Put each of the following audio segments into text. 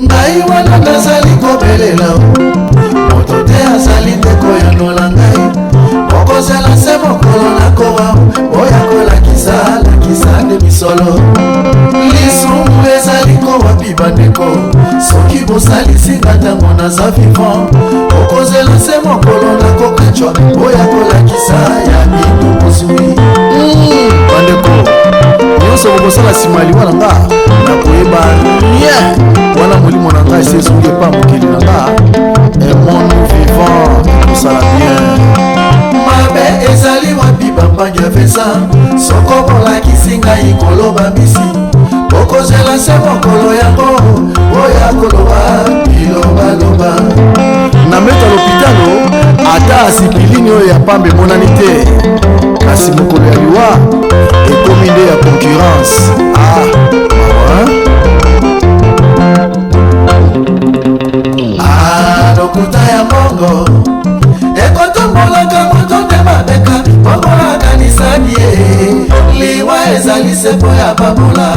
ngai wana nazali kobelela moto te azali ndeko ya nola ngai okozela se mokolo nakowa oya kolakisa nde misolo lisumu ezali kowapi bandeko soki bosalisi nga ntango naza vivant okozela se mokolo nakokacwa oya kolakisa ya bintu bozwi bandeko nyonso bokosala nsima liwa na nga nakoyeba nie wana molimo na ngai sesoki epa mokili na nga emono vivant ekosala bien mabe ezali wapi bambangi avesa soko bolakisi ngai koloba misi okozela se mokolo yango oya koloba bilobaloba na meta lopitalo ata asipilini oyo ya pambe emonani te kasi mokolo ya liwa ekomi nde ya concurrence lokuta ya mongo ekotombolaka moto nde mabeka okolakanisani ye liwa ezali sepo ya babola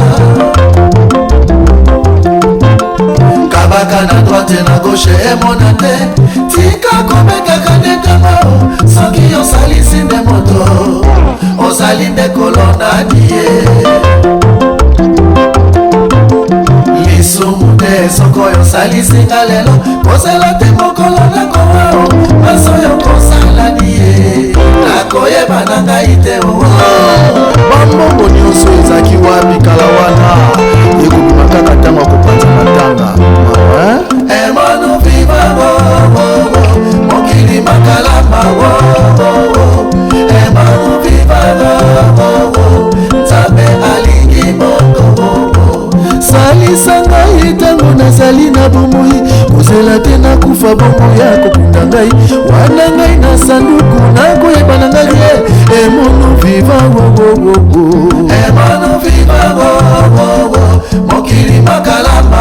kabaka na droite na gauche emona te tika komekaka nde ntango soki osalisi nde moto ozali nde kolonadi ye lisumu te soko oyo osalisi nga lelo kozela te mokolo nakowa maso yo kosalani ye nakoyeba na ngai te bambongo nyonso ezaki wapi kala wana ekobima kaka ntango akopanza matanga emanu viva mokili makalamba emanu viva nzambe alingi bongo salisa ngai ntango nazali na bomoi kozela te nakufa bongo ya kokunda ngai wana ngai na sanduku nakoyeba na ngai ye emono viva emono viva mokili makalamba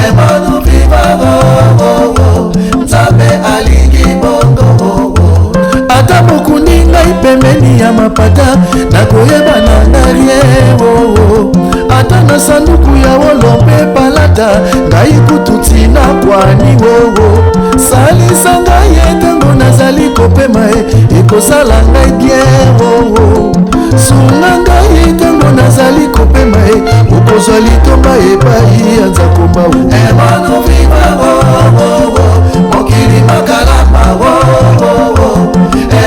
emono viva nzambe alingi bongo ata bokundi ngai pembeni ya mapata nakoyeba na ngai ye ata na sanduku ya wolo mpe palata ngai kututina kwani salisa ngai ntango nazali kopema ekosala ngai bien sunga ngai ntango nazali kopema okozwa litomba epai ya nzakomba emano viva mokili makalamba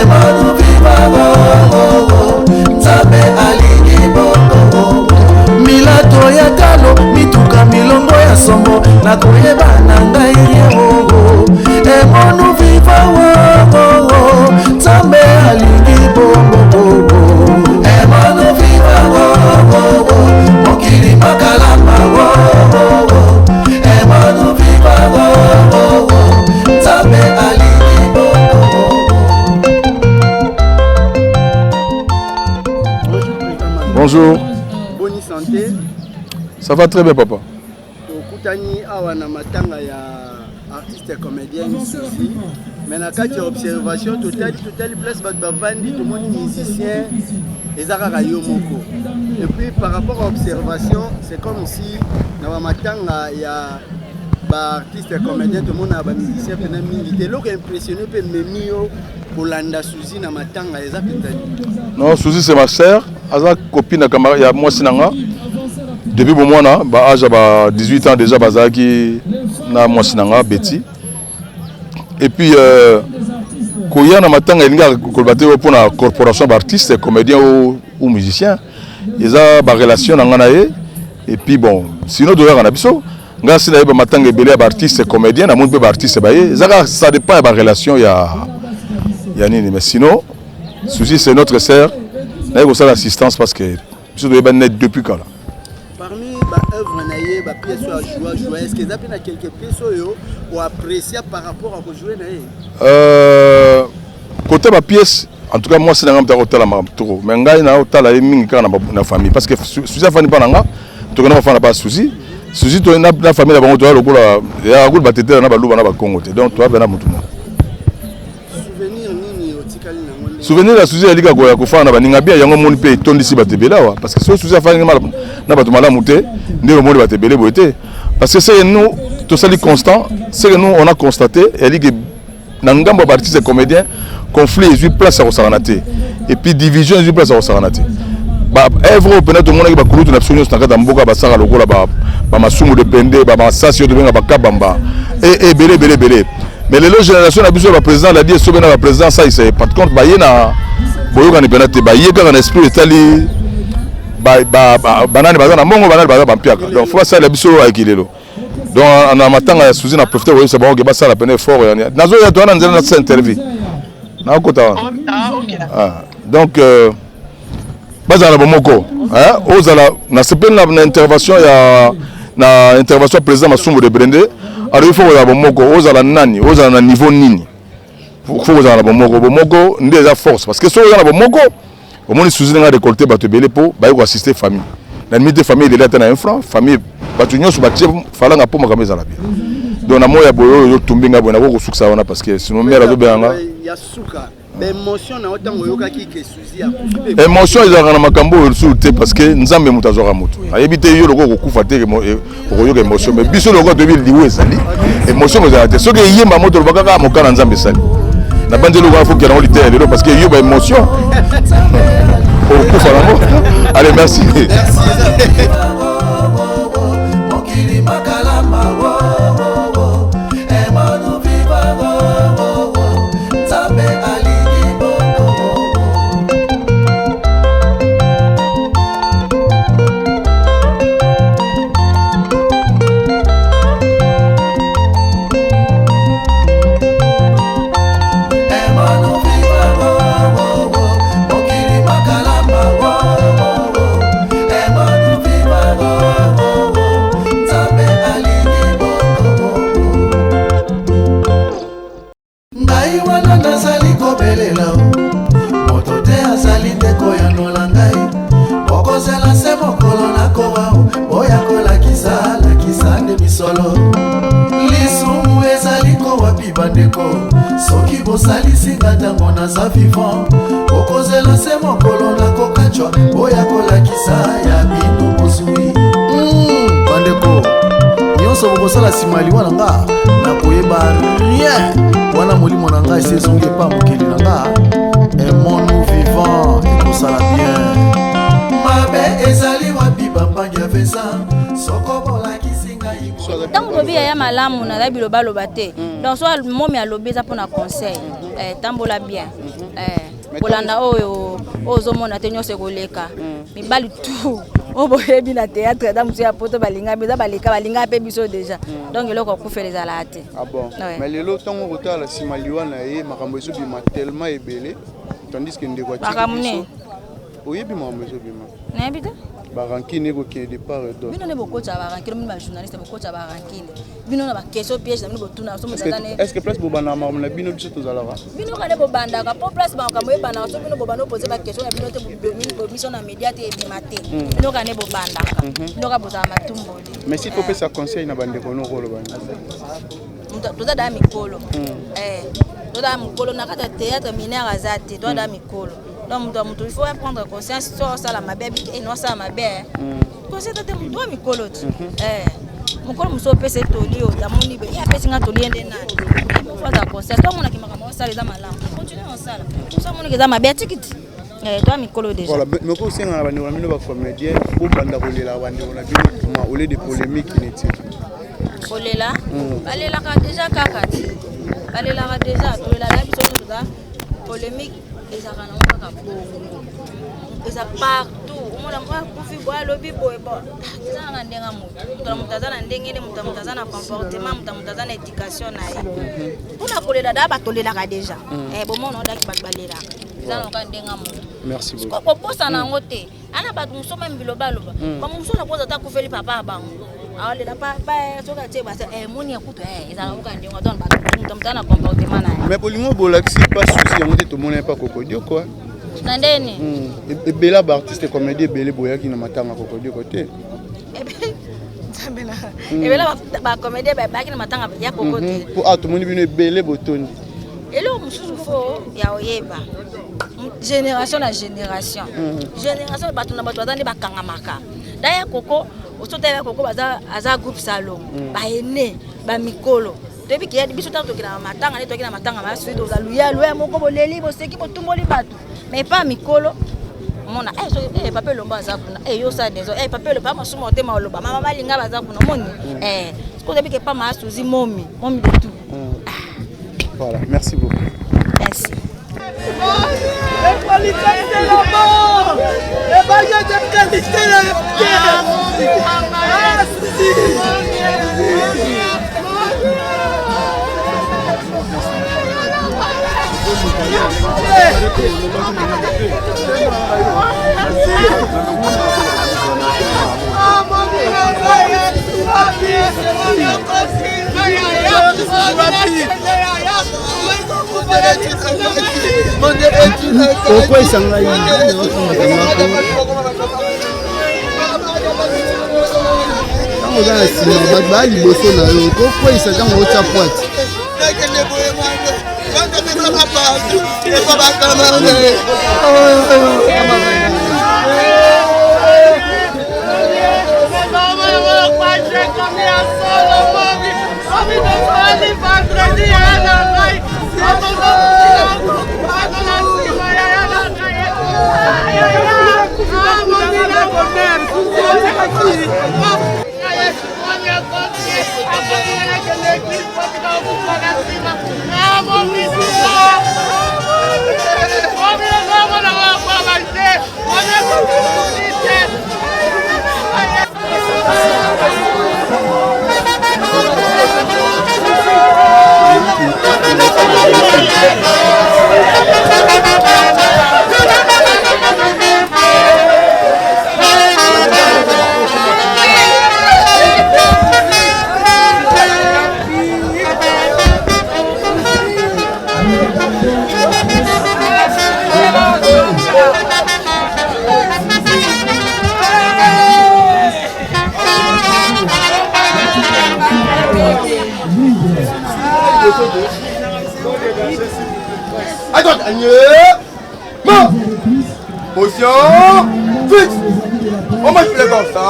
emano viva nzambe alingi bongo milato ya talo mituka milongo ya sombo nakoyeba na ngai yewo emonu viva nzambe alingi bongo emonu viva mokili makalamba emonu viva nzambe alingi bongo. Bonjour. Bonne santé. Ça va très bien, papa. Tokutani awana matanga ya artiste comédien ici. Mais na kati observation totali place bavandi tout monde musicien ezaka yo moko. Et puis par rapport à observation, c'est comme si na matanga ya ba artiste comédien tout monde ba musicien pena mingi te loko impressionné pe memio Polanda Suzy na matanga ezapetani. Non, Suzy c'est ma sœur, aza copine camarade ya moi sinanga. Depuis bon mois na ba âge ba 18 ans déjà bazaki na moi sinanga Betty. Et puis koya na matanga elinga kolbate pour na corporation d'artistes, comédiens ou musiciens. Ils a ba relation na ngana ye. Et puis bon, sinon de na biso nga sina ba matanga ebele ba artistes comédiens na monde ba artistes ba ye. Ça dépend de ba relation ya nini, mais sinon Suzy c'est notre sœur. Na ko ça l'assistance parce que biso doit ba net depuis quand là. Parmi les œuvres naïe, les pièces à jouer, est-ce que vous avez quelques pièces ou apprécier par rapport à jouer naïe? Côté ma pièce, en tout cas moi c'est dans un hôtel à Mamtoro, mais ngai na hôtel à mingi kana na famille parce que Suzy a fani pas nanga, to kana fana pas Suzy. Suzy to na famille la bango to lokola ya ko batete na baluba na ba Congo te. Donc toi bena mutu. Souvenir la Suzy alika ko ya ko fana baninga bien yango moni pe tondisi batebela wa parce que Suzy a fani na bato malamu te ndelo moni batebele boete Parce que c'est nous, tout ça est constant, c'est que nous on a constaté, elle dit que dans le gambo artistes et comédiens, conflit est 8 places à Saranate. Et puis division est 8 places à Saranate. Bah, œuvre peut-être tout le monde qui va couler une absolution dans le Mboka, bah, ça va le coup là-bas, bah, ma soumu de pende, bah, ma sasio de benga, bah, kabamba, et belé. Mais les autres générations, la besoin, le président l'a dit, si le président, ça, il s'est pas de compte, bah, il y a un penate, bah, il y a un esprit étalé, banane, banane, mongo, banane, banane, piaka. Donc, faut ça, la besoin, avec il est là. Donc, on a maintenant, Suzy, on a profité, c'est bon, que ça, la peine est fort, nazo, il y a toi, on a une interview. Donc, bazala bomoko hein ozala na sepel na intervention ya na intervention président Masumbu de Brende alors il faut ozala bomoko ozala nani ozala na niveau nini faut ozala bomoko ndeza force parce que so ozala bomoko au moins Suzy nga récolter bato belé po ba ko assister famille na limite famille de l'État na un franc famille bato nyonso batie falanga po makameza la bien donc na moya boyo yo tumbinga bona ko suksa wana parce que sinon mère azo benga ya suka émotion na otango yokaki ke Suzy émotion ezalaka na makambo sur te parce que nzambe moto azwaka moto ayebi te yo loko kokufa te okoyoka émotion mais biso loko toyebi liwo ezali émotion ezala te soki eyemba moto lobaka kaka mokana nzambe esali na bandi loko afokela yango lite lelo parce que yoba émotion okufa nango allez merci soki bosalisi ngata mona za vivant okozela se mokolo na kokachwa oya kolakisa ya bino bozwi bandeko nyonso bokosala nsima liwa na nga na koyeba rien wana molimo na nga esi ezongi epa mokili na nga emono vivant ekosala bien mabe ezali wapi bambangi ya vesa soko bolakisi ngai ntango lobi ya malamu nazayi bilobaloba te donc so momi alobi eza mpona conseil tambola bien kolanda oyo ozomona te nyonso ekoleka mibali tu oyo boyebi na théâtre eza mosu ya poto balingabi eza balinga mpe biso déjà donc eloko okufela ezalaka te mais lelo ntango kotala nsima liwa na ye makambo ezobima tellement ebele tandis que ndeko makambo ne oyebi makambo ezobima nayebi te barankine kokende départ et d'autres bino ne bokotsa barankine bino bajournaliste bokotsa barankine bino na bakestion piège na bino botuna so mozalane est-ce que place bobanda makambo na bino biso tozalaka bino kane bobandaka po place makambo ebandaka so bino bobanda opose bakestion na bino te bomission na média te ebima te bino kane bobandaka bino ka bozala matumboli mais si topesa conseil na bandeko nokoloba toza daa mikolo toza mikolo na kati ya théâtre minere aza te toza daa mikolo donc il faut prendre conscience sur ça la mabe et non ça mabe conscience de mon mikolo mukolo muso pese toli o tamoni be ya pese nga toli ende na il faut avoir conscience to mona ki makama sala za malamu continue en sala so mona ki za mabe tikiti to mikolo déjà voilà mais ko senga na bandi na ba comédien ko banda ko lela bandi na bino ma au lieu de polémique inutile kolela balela ka déjà kakati balela ka déjà to lela la biso to za polémique ezaka na ngaka bongo eza partout omona mwa kufi bwa lobi boye bo eza na ndenga moto mutaza na ndenge ile mutaza na comportement mutaza na éducation na ye pona kolela da batolela ka déjà bomona odaki babalela eza na ka ndenga moto merci beaucoup ko posa na ngote ana batu musoma mbiloba loba ba musona poza ta kufeli papa bango awalela papa soka te ba moni akuto eza na ka ndenga don mutaza na comportement na ye mais bolingo bolaxi pas souci yango te to mona pas kokodio quoi Nandeni ebela ba artiste comédie ebele boyaki na matanga kokodio côté ebela ba comédie ba baki na matanga ya kokote pour tout monde bino ebele botondi elo mususu fo ya oyeba génération na génération génération bato na bato bazandi bakangamaka daya koko osotela koko aza groupe salon baene bamikolo toyebi ke biso ntango tokenda na matanga nde tokenda na matanga masui tozaluya luya moko boleli boseki botumboli bato mais pas mikolo mona papa elomba aza kuna yosa deso papa elomba masumu otema oloba mama malinga baza kuna moni sikoyo toyebi ke pa masuzi momi de tout. Voilà, merci beaucoup. Merci. La qualité de la mort, les baguettes de qualité de la terre. Pourquoi ils s'en aillent? Quand on a un cinéma, pourquoi ils s'en aillent au chapote? Position fixe. On va faire comme ça.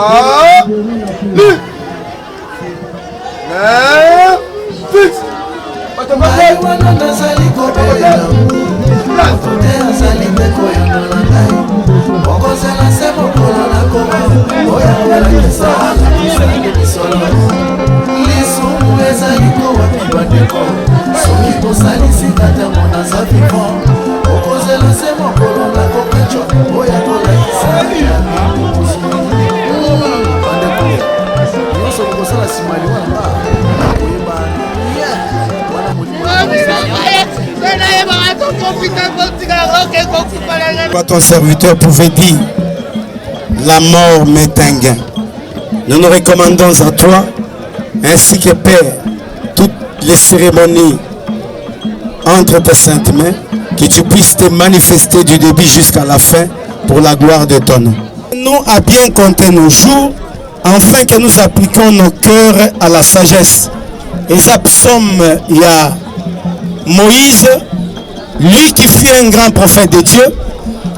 Lui. Mais fixe. wana nazali kobelela motote azali ndeko ya ngai okozela se mokolo nakoma oya kolakisa misolo lisumu ezali kowapi bandeko soki kosalisi ntango naza vivo okozela se mokolo nakokeco oya kolakisa bandeko nyonso bokosala nsima liwana nakoyeba Quand ton serviteur pouvait dire la mort m'est un gain, nous nous recommandons à toi ainsi que Père toutes les cérémonies entre tes saintes mains, que tu puisses te manifester du début jusqu'à la fin pour la gloire de ton nom. Nous à bien compter nos jours afin que nous appliquions nos cœurs à la sagesse. Et ça psaume, il y a Moïse, lui qui fut un grand prophète de Dieu,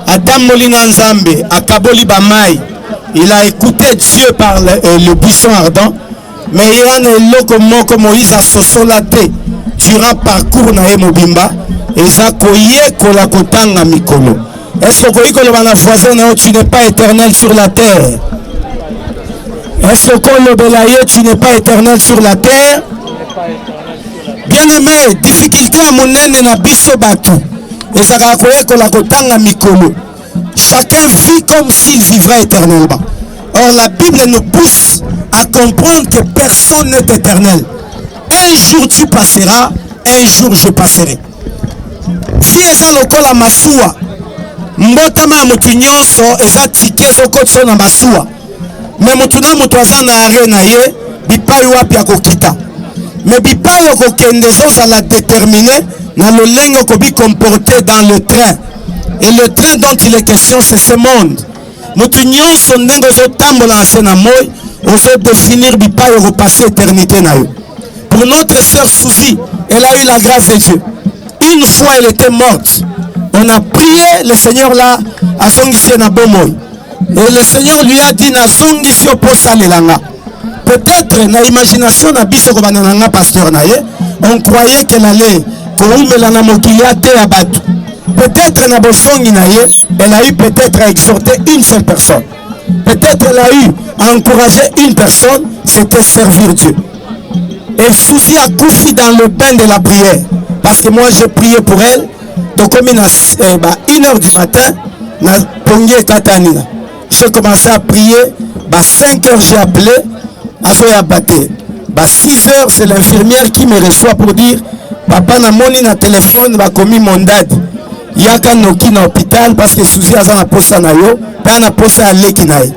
Adam Molina Nzambe, à Kaboli Bamaï, il a écouté Dieu par le buisson ardent, mais il y a un loco moko Moïse a sosolaté durant parcours na Mobimba, et ça koye kola kotanga mikolo. Est-ce que koye kola bana voisin na tu n'es pas éternel sur la terre? Est-ce que kola belaye tu n'es pas éternel sur la terre? Bien-aimé, difficulté à mon na biso batu. Et ça va kola kotanga mikolo. Chacun vit comme s'il vivrait éternellement. Or la Bible nous pousse à comprendre que personne n'est éternel. Un jour tu passeras, un jour je passerai. Vie eza lokola masuwa. Mbotama ya mutu nyonso eza tike ezokotisa na masuwa. Mais mutu na mutu aza na are na ye bipai wapi akokita. Mais bipai okokende ozala déterminé na lolenge okobi comporté dans le train. Et le train dont il est question c'est ce monde. Mutu nyonso ndenge ozotambola na se na moi ozodéfinir bipai okopasser éternité na yo. Pour notre sœur Suzy, elle a eu la grâce de Dieu. Une fois elle était morte. On a prié le Seigneur là à son guichet na bomoy. Et le Seigneur lui a dit, Nazongi si oposa lelanga. Peut-être, na imagination, na biso kobananga pasteur naye, on croyait qu'elle allait, koumela mokili te abatu. Peut-être, na bosongi naye, elle a eu peut-être à exhorter une seule personne. Peut-être, elle a eu à encourager une personne, c'était servir Dieu. Et Souzi a couffé dans le bain de la prière. Parce que moi, j'ai prié pour elle. Donc, comme il a 1h du matin, j'ai commencé à prier. 5h, j'ai appelé. À 6h, c'est l'infirmière qui me reçoit pour dire papa n'a moni na téléphone, va commis mon dad. Il y a qu'un noki dans l'hôpital parce que Souzi a un poste à Nayo, pas un poste à Lekinaï.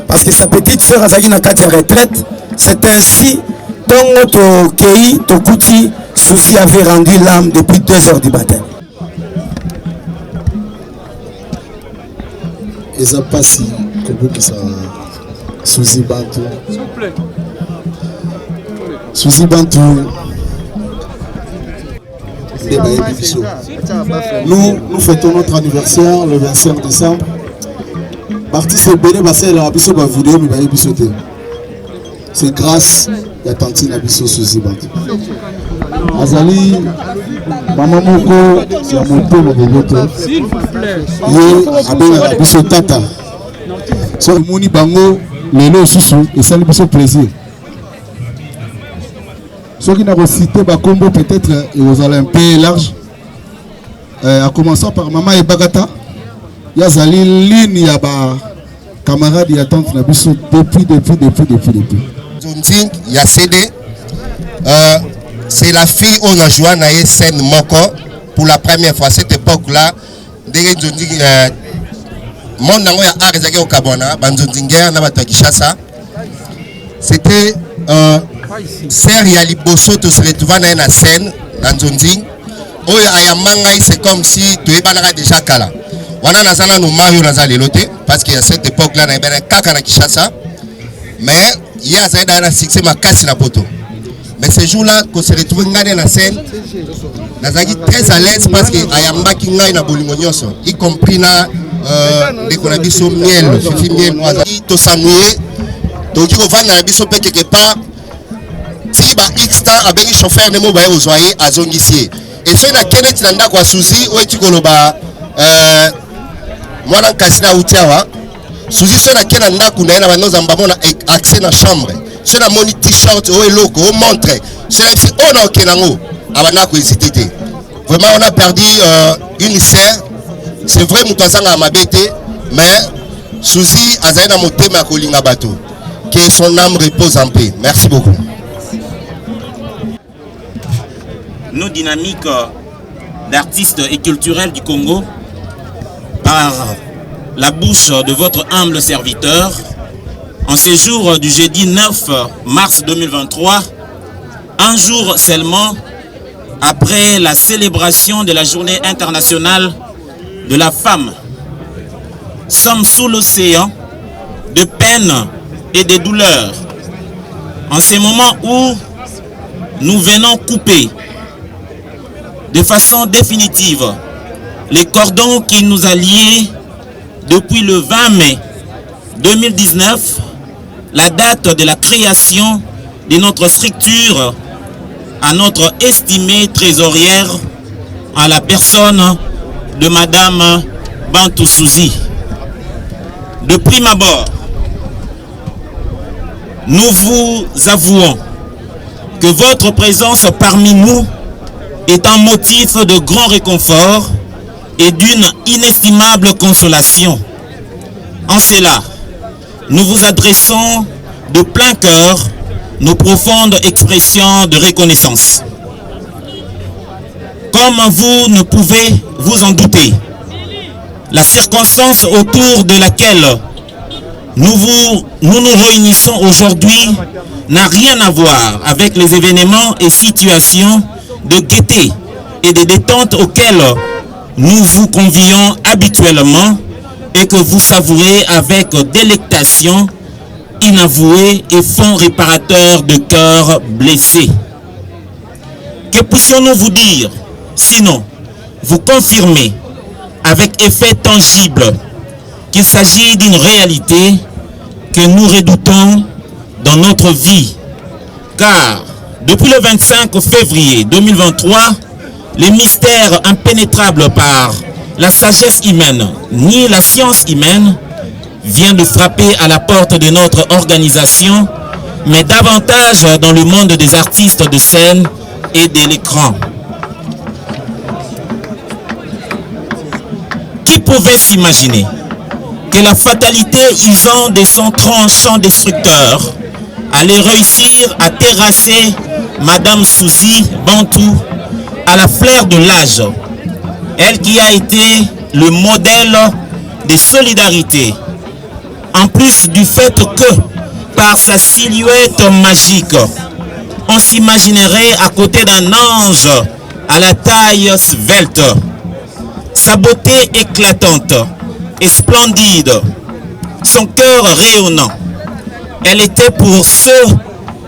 Parce que sa petite soeur a une retraite. C'est ainsi, dans notre pays, Tokouti, Souzi avait rendu l'âme depuis 2h du matin. Et ça passe, comme ça, Souzi Bantou. S'il vous plaît. Souzi Bantou. Nous fêtons notre anniversaire le 25 décembre. L'artiste est béni parce qu'il a une vidéo, c'est grâce à Tantine Abisso Souzi Bantou. Azali, maman Moko, c'est un monté de l'autre. S'il vous plaît. Il Abisso Tata. So, Mouni Bango, Lélo Soussou, et ça lui fait plaisir. Ceux qui n'ont cité Bakombo, peut-être, ils allaient un peu large. En commençant par Maman et Bagata, il y a Zali Lini, il y a camarades, il y a tante Nabisso depuis. Il y a CD. C'est la fille où on a joué à scène Moko pour la première fois. À cette époque-là, mon nom est Arzaki au Kabona, Banzondinger, Nabata Kishasa. C'était Serre Yaliboso, tu se retrouves dans la scène, dans Zonding. C'est comme si tu es déjà Kala. On a Nazana no Mario Nazali Lote, parce qu'à cette époque-là, on a Kaka na Kishasa. Mais il y a un succès, ma casse na poto. Mais ce jour-là, qu'on se retrouve dans la scène, Nazaki très à l'aise parce qu'il y a un maki na bolingonyoso, y compris na des qu'on a dit son miel, fifi miel, to s'ennuyer, donc il faut vendre la biso pe quelque part. Si ba X temps avec le chauffeur ne m'a aux oyer à zongissier. Et fait na Kenneth Nanda kwa Souzi ou tu koloba moi na kasina utiawa. Souzi fait na Kenneth Nanda kuna na banoza mbamona accès na chambre. C'est la moni t-shirt ou logo ou montre. C'est la fille on a kenango abana ko hésiter. Vraiment on a perdu une sœur. C'est vrai Moutazanga a mabete mais Souzi azaina motema kolinga bato. Que son âme repose en paix. Merci beaucoup. Nos dynamiques d'artistes et culturels du Congo, par la bouche de votre humble serviteur, en ce jour du jeudi 9 mars 2023, un jour seulement après la célébration de la journée internationale de la femme, sommes sous l'océan de peine et de douleur. En ce moment où nous venons couper de façon définitive les cordons qui nous a liés depuis le 20 mai 2019, la date de la création de notre structure, à notre estimée trésorière, à la personne de Madame Bantou Souzi. De prime abord, nous vous avouons que votre présence parmi nous est un motif de grand réconfort et d'une inestimable consolation. En cela, nous vous adressons de plein cœur nos profondes expressions de reconnaissance. Comme vous ne pouvez vous en douter, la circonstance autour de laquelle nous nous réunissons aujourd'hui n'a rien à voir avec les événements et situations de gaieté et de détente auxquels nous vous convions habituellement et que vous savourez avec délectation inavouée et fonds réparateur de cœurs blessés. Que puissions-nous vous dire, sinon vous confirmer avec effet tangible qu'il s'agit d'une réalité que nous redoutons dans notre vie. Car depuis le 25 février 2023, les mystères impénétrables par la sagesse humaine ni la science humaine vient de frapper à la porte de notre organisation, mais davantage dans le monde des artistes de scène et de l'écran. Qui pouvait s'imaginer que la fatalité usant de son tranchant destructeur allait réussir à terrasser Madame Suzy Bantou à la fleur de l'âge, elle qui a été le modèle de solidarité, en plus du fait que, par sa silhouette magique, on s'imaginerait à côté d'un ange à la taille svelte. Sa beauté éclatante et splendide, son cœur rayonnant. Elle était pour ceux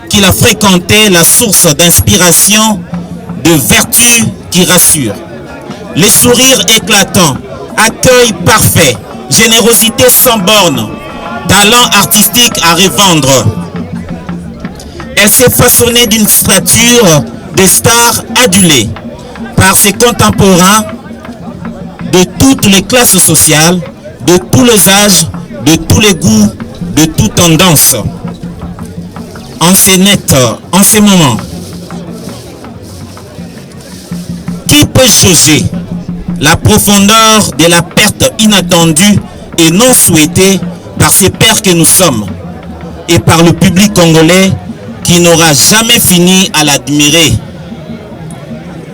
qui la fréquentaient la source d'inspiration, de vertu qui rassure. Les sourires éclatants, accueil parfait, générosité sans borne, talent artistique à revendre. Elle s'est façonnée d'une stature de star adulée par ses contemporains de toutes les classes sociales, de tous les âges, de tous les goûts, de toutes tendances. En ces moments, qui peut jauger la profondeur de la perte inattendue et non souhaitée par ces pères que nous sommes et par le public congolais qui n'aura jamais fini à l'admirer.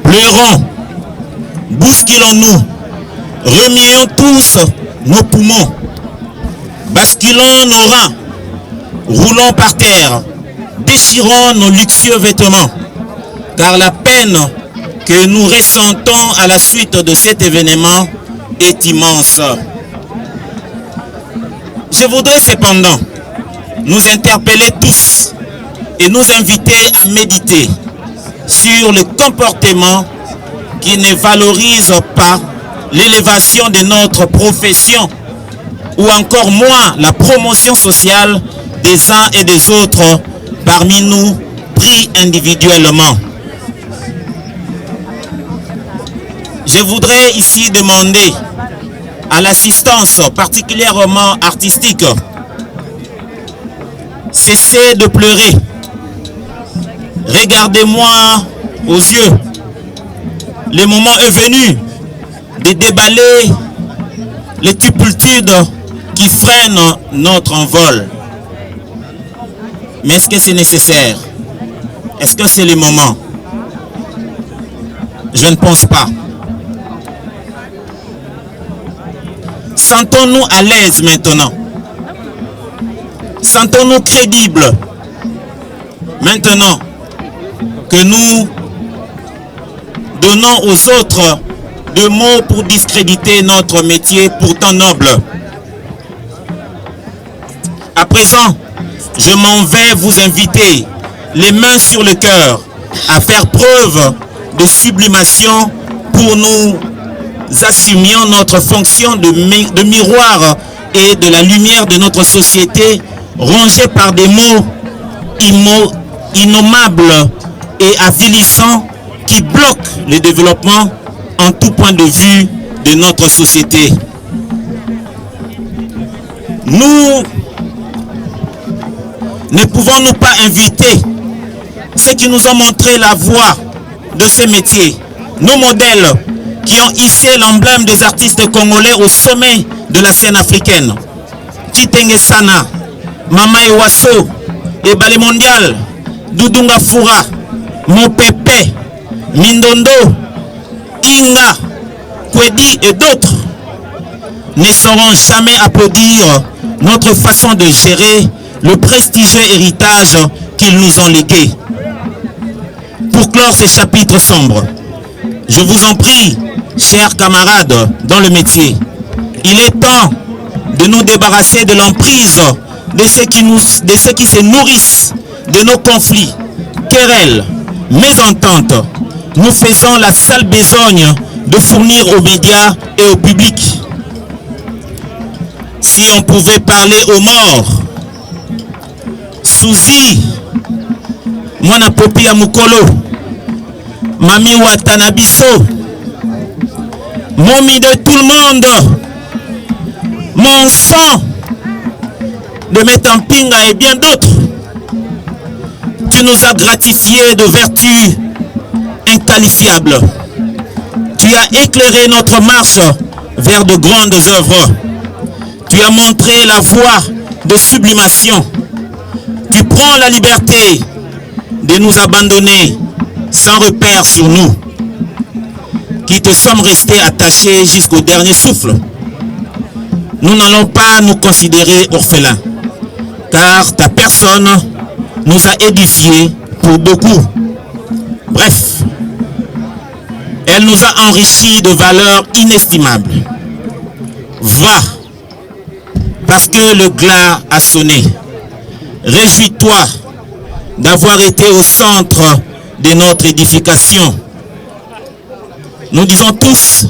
Pleurons, bousculons-nous, remuons tous nos poumons, basculons nos reins, roulons par terre, déchirons nos luxueux vêtements, car la peine que nous ressentons à la suite de cet événement est immense. Je voudrais cependant nous interpeller tous et nous inviter à méditer sur le comportement qui ne valorise pas l'élévation de notre profession ou encore moins la promotion sociale des uns et des autres parmi nous pris individuellement. Je voudrais ici demander à l'assistance particulièrement artistique, cessez de pleurer. Regardez-moi aux yeux. Le moment est venu de déballer les turpitudes qui freinent notre envol. Mais est-ce que c'est nécessaire? Est-ce que c'est le moment? Je ne pense pas. Sentons-nous à l'aise maintenant. Sentons-nous crédibles maintenant que nous donnons aux autres de mots pour discréditer notre métier pourtant noble. À présent, je m'en vais vous inviter, les mains sur le cœur, à faire preuve de sublimation pour nous assumions notre fonction de miroir et de la lumière de notre société, rongée par des mots innommables et avilissants qui bloquent le développement en tout point de vue de notre société. Nous ne pouvons-nous pas inviter ceux qui nous ont montré la voie de ce métier, nos modèles qui ont hissé l'emblème des artistes congolais au sommet de la scène africaine. Chitenge Sana, Mama Ewaso, Ebale Mondial, Doudunga Foura, Mopepe, Mindondo, Inga, Kwedi et d'autres ne sauront jamais applaudir notre façon de gérer le prestigieux héritage qu'ils nous ont légué. Pour clore ces chapitres sombres, je vous en prie, chers camarades dans le métier, il est temps de nous débarrasser de l'emprise de ceux qui se nourrissent de nos conflits, querelles, mésententes. Nous faisons la sale besogne de fournir aux médias et au public. Si on pouvait parler aux morts, Suzy, Mwana Popi ya Mukolo, Mami Watanabiso, Momi de tout le monde, mon sang de Metampinga et bien d'autres. Tu nous as gratifiés de vertus inqualifiables. Tu as éclairé notre marche vers de grandes œuvres. Tu as montré la voie de sublimation. Tu prends la liberté de nous abandonner sans repère sur nous, qui te sommes restés attachés jusqu'au dernier souffle. Nous n'allons pas nous considérer orphelins, car ta personne nous a édifiés pour beaucoup. Bref, elle nous a enrichis de valeurs inestimables. Va, parce que le glas a sonné. Réjouis-toi d'avoir été au centre de notre édification. Nous disons tous,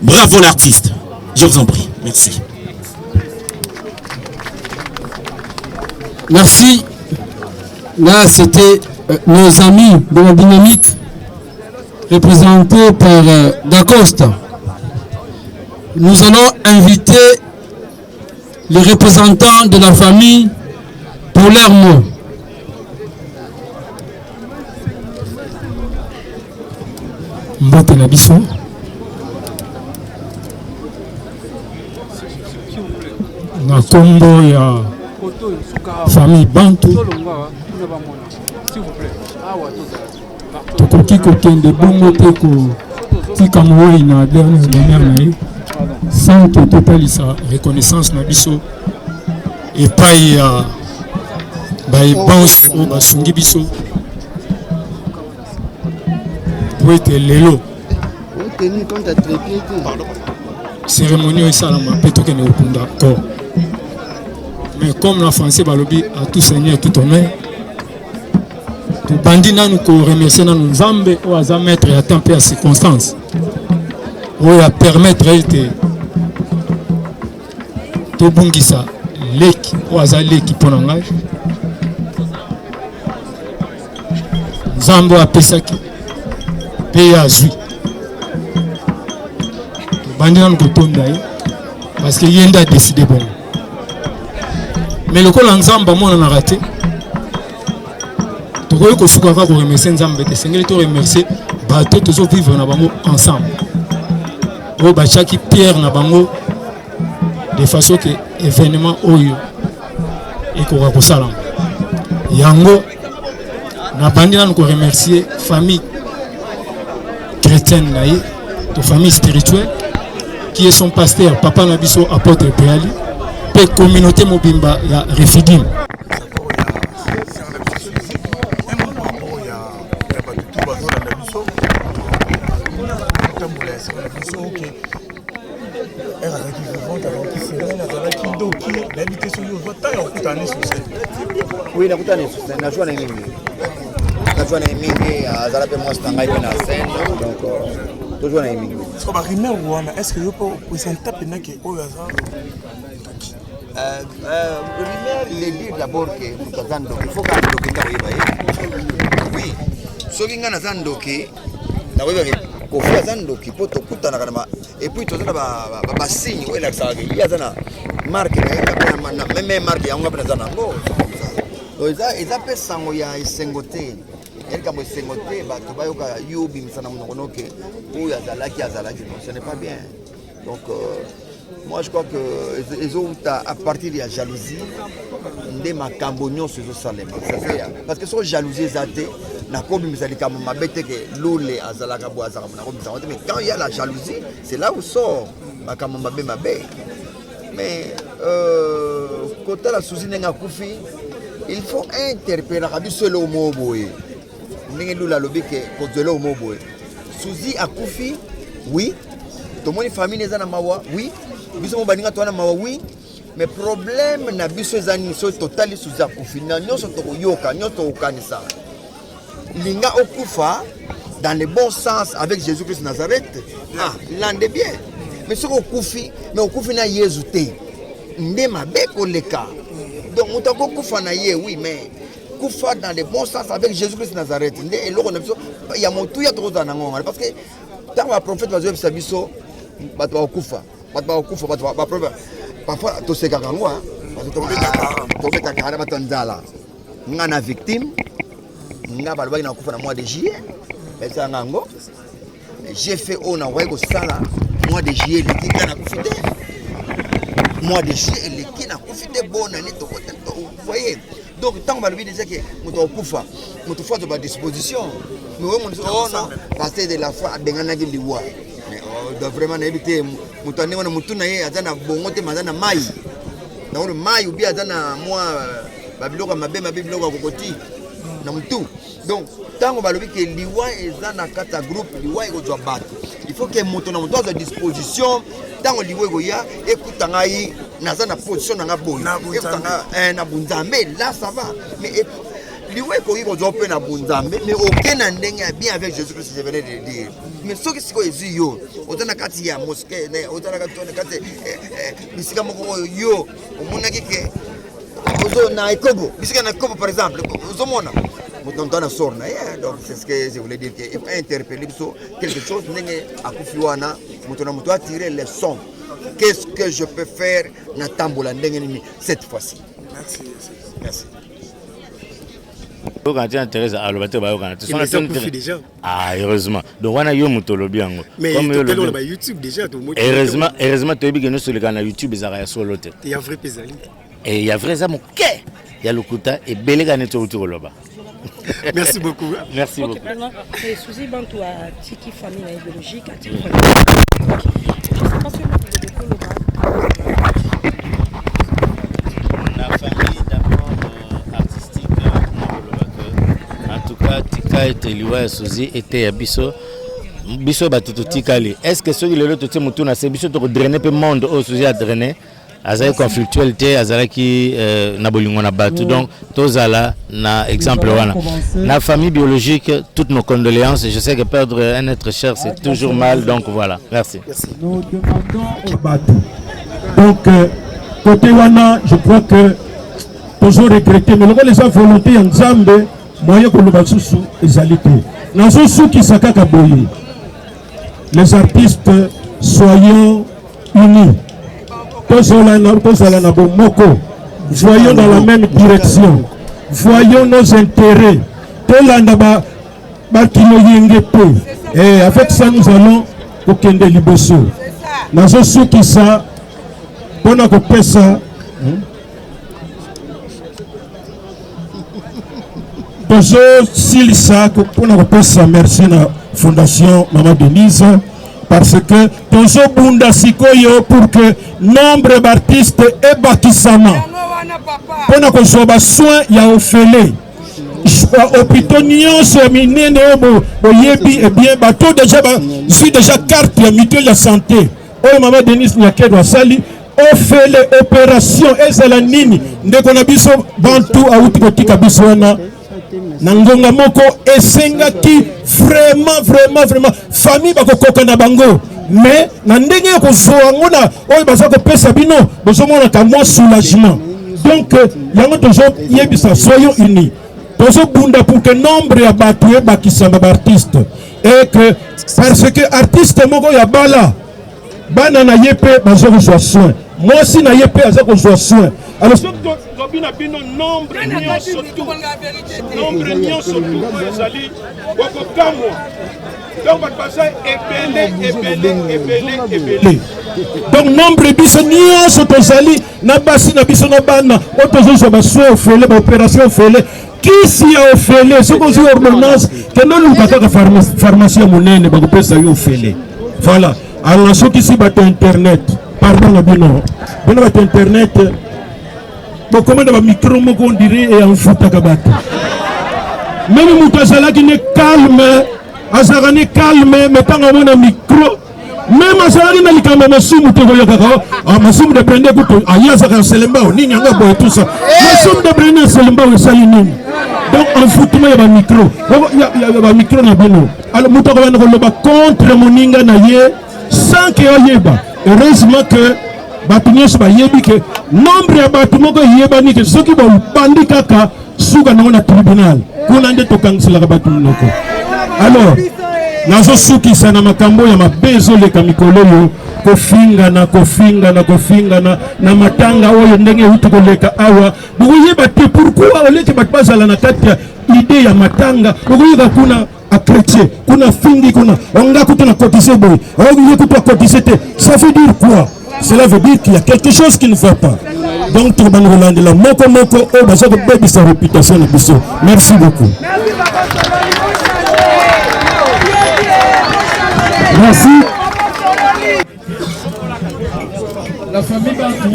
bravo l'artiste. Je vous en prie. Merci. Merci. Là, c'était nos amis de la dynamique, représentés par Dacosta. Nous allons inviter les représentants de la famille pour leurs mots. Mbote na biso. Na kombo ya famille Bantu. Tokoki kokende bongo te kotika mowei na dernière dernière na ye sans totalisa reconnaissance na biso epai ya baebanche oyo basungi biso po ete lelo cérémonie oyo esalama mpe tokende kokunda corps. Mais comme la français balobi à tout seigneur tout honneur, tout bandit nanu ko remercier nanu nzambe o aza maître ya temps pe ya circonstance o ya permettre ete to bungisa leki o aza leki pona ngai nzambe apesaki pe ya zui to bandit nanu ko tonda ye parce que yenda a décidé bon. Mais le col ensemble, on a raté. Tu vois que ce qu'on va remercier Nzambe, c'est que tu remercies bateau toujours vivre ensemble. Au bachaki pierre na bango de façon que événement oyo et qu'on va pour ça. Yango na bandi na ko remercier famille chrétienne naïe, de famille spirituelle qui est son pasteur papa Nabiso apôtre Péali. La communauté mobimba ya Refidim. Oui, nakutana sur scène, najua na mingi. Najua na mingi, azala pe moi stanga ipe na scène, donc toujours na mingi. So ba rumeur wana, est-ce que yo po presenter pena ke oyo aza les dire d'abord que il faut que oui, ce qui est Zandoki, Kofi Zandoki, poto kutana kanama, et puis tout ça ba signe ou la saga, il y a zana marque même marque ya ngapa zana ngo. Donc ils appellent ça ngoya isengote. Elle comme isengote ba to ba yoka yubi msana mnono ke ou ya zalaki ce n'est pas bien. Donc moi je crois que les autres à partir de la jalousie des macambonions sur le salem parce que sur jalousie zate na kobi misali kama mabete que lole azalaka bo azaka na kobi zate mais quand il y a la jalousie c'est là où sort makamba mabe mabe mais côté la souci nga kufi il faut interpeller la biso le moboye ndenge lula lobi que côté le moboye souci a kufi oui tout le monde famille les ana mawa oui biso mo baninga twana mawa oui mais problème na biso ezani so totali suza kufina nyoso to yoka nyoto okanisa linga okufa dans le bon sens avec Jésus-Christ de Nazareth ah l'ande bien mais ce okufi mais okufi na Jésus té ndema beko leka. Donc mutako kufa na ye oui mais kufa dans le bon sens avec Jésus-Christ Nazareth. Et là on a besoin il y a mon tout ya trop dans ngonga parce que tant que prophète va dire sabiso bato ba kufa ba prophète parfois to se kango hein parce que to beta kana batanzala ngana victime nga balwa na kufa na mois de juillet eza ngango j'ai fait on a ouais ko sala mois de juillet le kika na kufite mois de juillet le kika na kufite bona ni to vous voyez donc tant que lui disait que muto kufa muto faut de disposition mais on non passer de la foi dengana ki liwa mais doit vraiment éviter muto ne wana mutu na ye azana bongote mazana mai na on mai ou bien azana moi babiloko mabe biloko kokoti na mutu donc tant que lui que liwa ezana kata groupe liwa iko jwa bato il faut que muto na muto à disposition tant que liwa goya écoute ngai nazana position na boy na bunzambe là ça va mais liwe ko iko jope na bunzambe mais aucun ndenge bien avec Jésus-Christ je venais de dire mais ce qui siko ezi yo otana kati ya mosquée ne otana kati bisika moko yo omona kike ozo na ikobo bisika na ikobo par exemple ozo mona mutantana sorna donc c'est ce que je voulais dire que il faut interpeller sur quelque chose ndenge akufiwana mutona muto a tirer les sons. Qu'est-ce que je peux faire na tambola ndenge nini cette fois-ci? Merci. Quand tu intéresses à l'objet déjà. Ah heureusement. Donc on a eu mutolobi yango. Mais on a YouTube déjà. Heureusement tu as vu que nous sur le canal YouTube ils arrivent sur l'autre. Il y a vrai pesali. Et il y a vrai ça mon cœur. Il y a le kuta et belega neto autour là-bas. Merci beaucoup. Merci beaucoup. Suzy Bantou a tiki famille biologique a tiki famille. La famille d'abord artistique en tout cas tika était liwa Suzy était biso batuto tikali. Est-ce que ceux qui le tout mutu na biso to drainer pe monde au Suzy a drainer azali conflictualité azali qui na bolingo na batu donc tozala na exemple wana na famille biologique toutes nos condoléances. Je sais que perdre un être cher c'est toujours mal donc voilà merci. Nous demandons au batu donc côté wana je crois que toujours regretter mais les gens volonté en Nzambe moyen que le basusu ezali te na susu qui sakaka boye les artistes soyons unis. Voyons dans la même direction. Voyons nos intérêts. Et avec ça, nous allons au Kende Liboso. Dans ce sou qui ça, on a coupé ça. Silisa, on a coupé ça. Merci à la Fondation Maman Denise. Parce que Tozo Bunda Sikoyo pour que nombre d'artistes et bâtissements pour qu'on soit soin il y a offert hôpitaux nyonso minene oyebi et bien bateau déjà suis déjà carte ya mutuelle de santé oh maman Denise Nyakedo sali offert les opérations et c'est la nini ndeko na biso bantu auti kotika biso na nangonga moko esengaki vraiment famille bakokoka na bango mais na ndenge ko zoango na oyo bazako pesa bino bozomona ka moi soulagement donc yango tozo yebisa soyons unis tozo bunda pour que nombre ya batu bakisamba artiste et que parce que artiste moko ya bala bana na yepe bazoko soin soin moi aussi na yepe azako soin alors Robina bino nombre nyonso tout ezali wakokamwa donc batbasa ebele donc nombre biso nyonso tozali na basi na biso na bana oyo tozozwa basoin ofele baopération ofele kisi ya ofele soki ozwi ordonnance kende oluka kaka pharmacie ya monene bakopesa yo ofele voilà alors soki si bato internet pardon na bino bato internet comment on micro moko on dirait et en fout bato même mutu azalaki ne calme azalaki calme mais tant on a micro même azalaki na likambo masumu to koyokaka masumu de prendre kuto ayazaka selemba nini anga boy tout ça masumu de prendre selemba esali nini donc en fout ya ba micro ya ba micro na bino alors mutu ko bana ko loba contre moninga na ye sans que oyeba heureusement que bato nyonso bayebi ke nombre ya bato moko eyebani ke soki bobandi kaka suka nango na tribunal kuna nde tokangiselaka bato monoko. Alors nazosukisa na makambo ya mabe ezoleka mikolo oyo kofingana na matanga oyo ndenge euti koleka awa bokoyeba te pourquoi oleki bato bazala na kati ya ide ya matanga bokoyeba kuna chrétien kuna fingi kuna onga kutu na cotiser boy onga kutu na cotiser te. Ça veut dire quoi? Cela veut dire qu'il y a quelque chose qui ne va pas. Donc tout le monde relande la moko oh baza ko bebi sa réputation na biso. Merci beaucoup. Merci. La famille Bantou.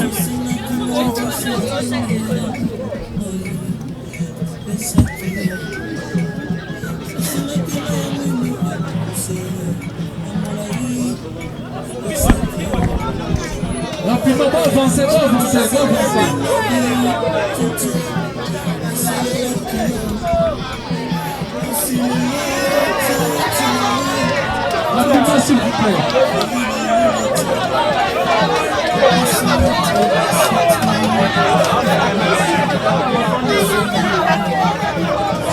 Rapidement, avancez. Rapidement, s'il vous plaît.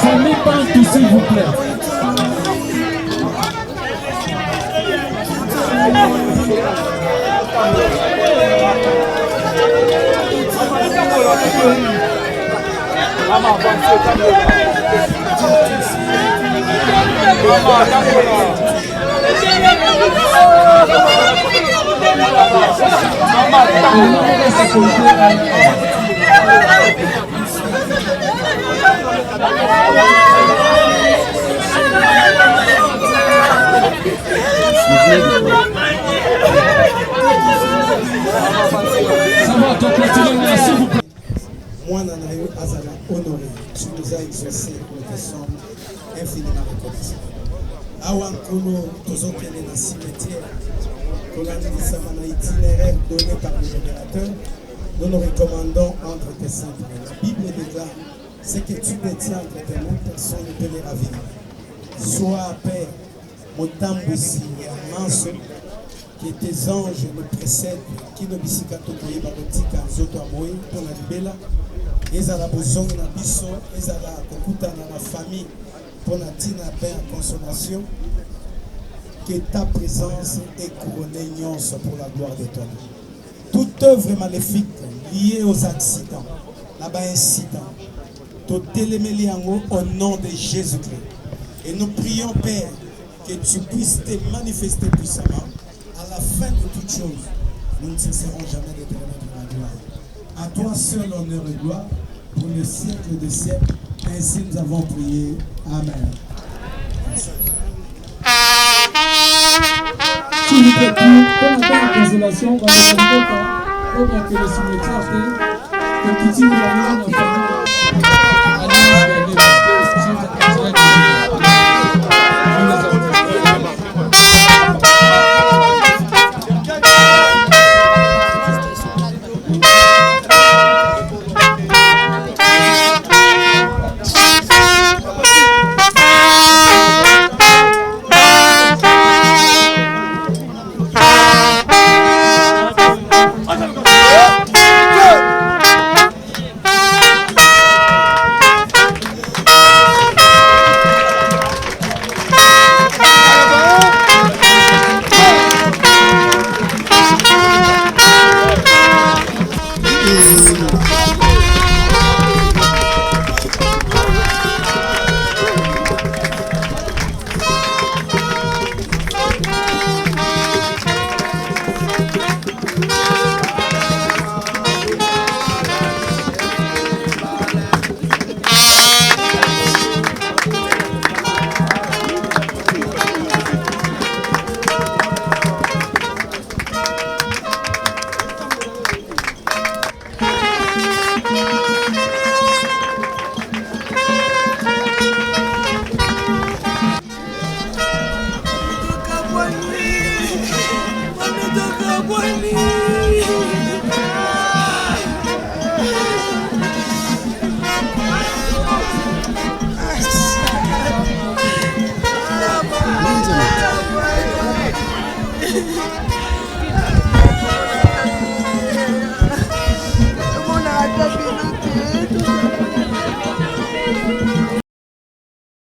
Famille Bantou, s'il vous plaît. Moi, Nanayo Azala honoré, tu nous as exaucé, nous te sommes infiniment reconnaissants. Awan Kono, tous autres dans le cimetière, pour l'administration itinéraire donné par le générateur, nous nous recommandons entre tes saintes mains. La Bible déclare ce que tu détiens entre tes mains, personne ne peut les ravir. Sois Père, mon tambousi et manso, que tes anges nous précèdent, qui nous bisikato koye barotika nzoto amoye pour la libela. Ezala bozong na biso, ezala kokutana na famille pour la tina paix en consolation. Que ta présence est couronnée nyonso pour la gloire de ton nom. Toute œuvre maléfique liée aux accidents, là-bas incidents, tout télémeli au nom de Jésus-Christ. Et nous prions, Père, que tu puisses te manifester puissamment. À la fin de toutes choses, nous ne cesserons jamais de te remettre la gloire. À toi seul honneur et gloire pour le siècle des siècles. Ainsi nous avons prié. Amen. S'il vous plaît, pour la consolation, on va vous demander que le cimetière, que tu dis,